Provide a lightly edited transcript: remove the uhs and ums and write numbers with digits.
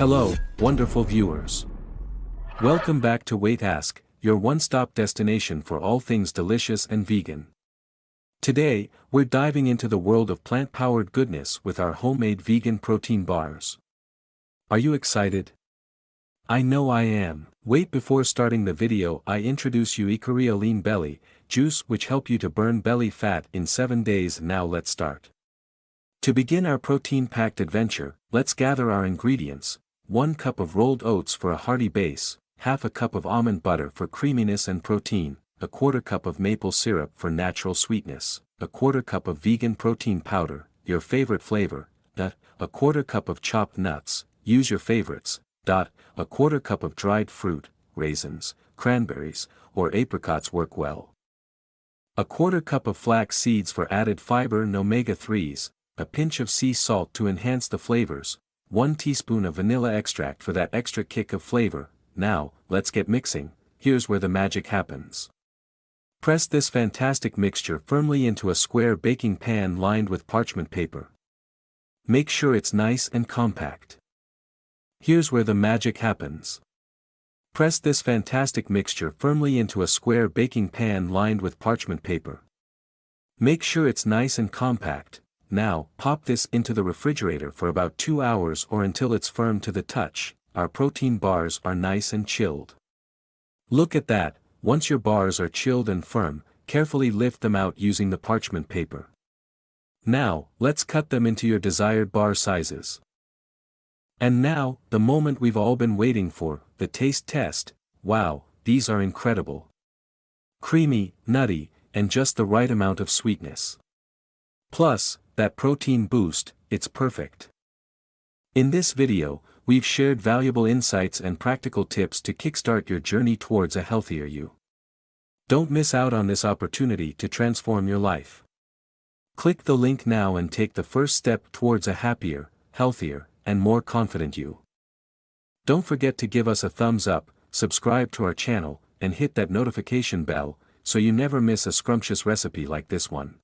Hello, wonderful viewers. Welcome back to Weightask, your one-stop destination for all things delicious and vegan. Today, we're diving into the world of plant-powered goodness with our homemade vegan protein bars. Are you excited? I know I am. Wait, before starting the video, I introduce you Ikaria Lean Belly Juice, which help you to burn belly fat in 7 days. Now let's start. To begin our protein-packed adventure, let's gather our ingredients. 1 cup of rolled oats for a hearty base, half a cup of almond butter for creaminess and protein, a quarter cup of maple syrup for natural sweetness, a quarter cup of vegan protein powder, your favorite flavor, a quarter cup of chopped nuts, use your favorites, a quarter cup of dried fruit, raisins, cranberries, or apricots work well. A quarter cup of flax seeds for added fiber and omega-3s, a pinch of sea salt to enhance the flavors, 1 teaspoon of vanilla extract for that extra kick of flavor. Now, let's get mixing. Here's where the magic happens. Press this fantastic mixture firmly into a square baking pan lined with parchment paper. Make sure it's nice and compact. Here's where the magic happens. Press this fantastic mixture firmly into a square baking pan lined with parchment paper. Make sure it's nice and compact. Now, pop this into the refrigerator for about 2 hours or until it's firm to the touch. Our protein bars are nice and chilled. Look at that. Once your bars are chilled and firm, carefully lift them out using the parchment paper. Now, let's cut them into your desired bar sizes. And now, the moment we've all been waiting for, the taste test. Wow, these are incredible. Creamy, nutty, and just the right amount of sweetness. Plus, that protein boost, it's perfect. In this video, we've shared valuable insights and practical tips to kickstart your journey towards a healthier you. Don't miss out on this opportunity to transform your life. Click the link now and take the first step towards a happier, healthier, and more confident you. Don't forget to give us a thumbs up, subscribe to our channel, and hit that notification bell, so you never miss a scrumptious recipe like this one.